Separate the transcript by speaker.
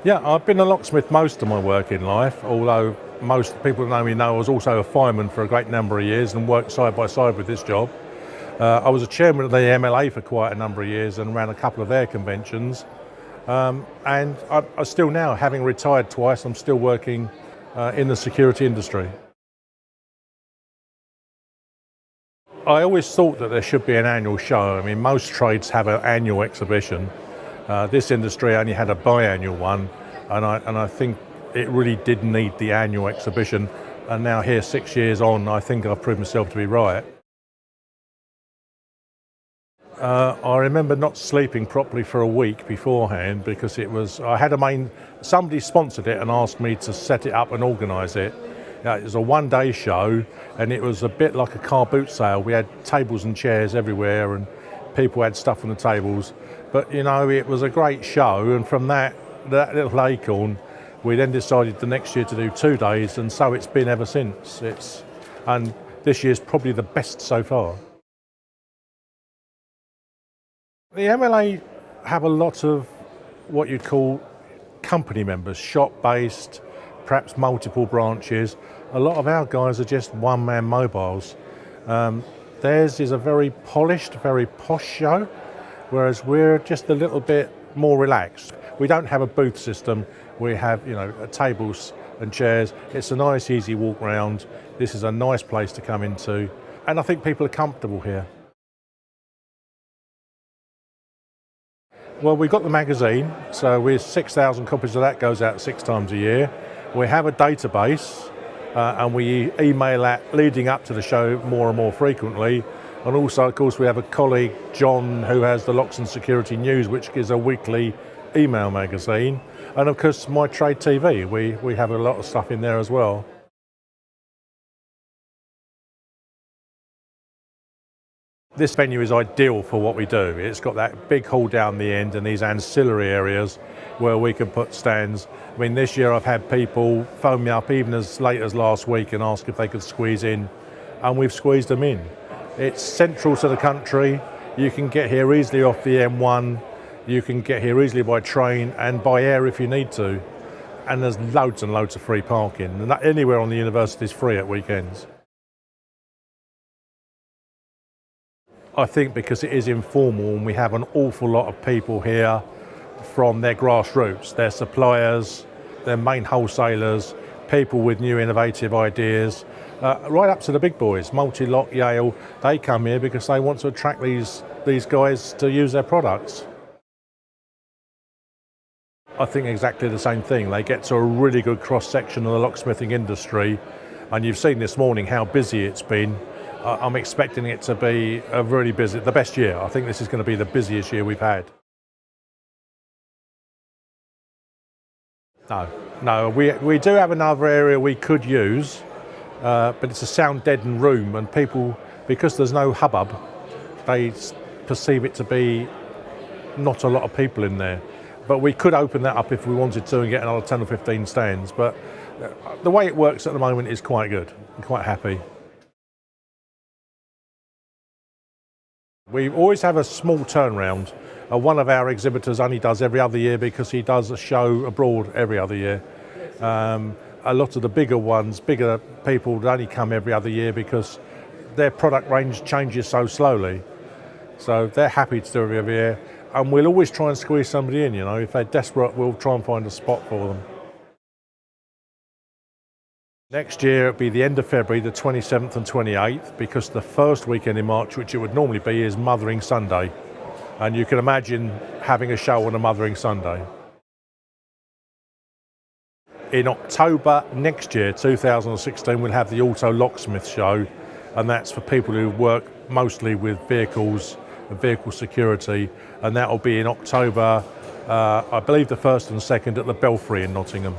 Speaker 1: Yeah, I've been a locksmith most of my working life, although most people that know me know I was also a fireman for a great number of years and worked side by side with this job. I was a chairman of the MLA for quite a number of years and ran a couple of their conventions. And I still now, having retired twice, I'm still working in the security industry. I always thought that there should be an annual show. I mean, most trades have an annual exhibition. This industry only had a biannual one, and I think it really did need the annual exhibition. And now here, 6 years on, I think I've proved myself to be right. I remember not sleeping properly for a week beforehand because somebody sponsored it and asked me to set it up and organise it. It was a one-day show and it was a bit like a car boot sale. We had tables and chairs everywhere and people had stuff on the tables. But it was a great show, and from that little acorn, we then decided the next year to do 2 days, and so it's been ever since. And this year's probably the best so far. The MLA have a lot of what you'd call company members, shop-based, perhaps multiple branches. A lot of our guys are just one-man mobiles. Theirs is a very polished, very posh show, whereas we're just a little bit more relaxed. We don't have a booth system. We have, tables and chairs. It's a nice, easy walk round. This is a nice place to come into, and I think people are comfortable here. Well, we've got the magazine, so we're 6,000 copies of that goes out 6 times a year. We have a database, and we email that leading up to the show more and more frequently. And also, of course, we have a colleague, John, who has the Locks and Security News, which is a weekly email magazine. And of course, My Trade TV, we have a lot of stuff in there as well. This venue is ideal for what we do. It's got that big hall down the end and these ancillary areas where we can put stands. I mean, this year I've had people phone me up even as late as last week and ask if they could squeeze in, and we've squeezed them in. It's central to the country. You can get here easily off the M1. You can get here easily by train and by air if you need to. And there's loads and loads of free parking. And anywhere on the university is free at weekends. I think because it is informal and we have an awful lot of people here from their grassroots, their suppliers, their main wholesalers, people with new innovative ideas, right up to the big boys, Multi-Lock, Yale. They come here because they want to attract these guys to use their products. I think exactly the same thing. They get to a really good cross-section of the locksmithing industry, and you've seen this morning how busy it's been. I'm expecting it to be the best year. I think this is going to be the busiest year we've had. No, we do have another area we could use, but it's a sound-deadened room, and people, because there's no hubbub, they perceive it to be not a lot of people in there. But we could open that up if we wanted to and get another 10 or 15 stands. But the way it works at the moment is quite good. I'm quite happy. We always have a small turnaround. One of our exhibitors only does every other year because he does a show abroad every other year. A lot of the bigger people only come every other year because their product range changes so slowly. So they're happy to do it every year. And we'll always try and squeeze somebody in, If they're desperate, we'll try and find a spot for them. Next year, it'll be the end of February, the 27th and 28th, because the first weekend in March, which it would normally be, is Mothering Sunday. And you can imagine having a show on a Mothering Sunday. In October next year, 2016, we'll have the Auto Locksmiths show, and that's for people who work mostly with vehicles and vehicle security, and that will be in October, I believe the 1st and 2nd at the Belfry in Nottingham.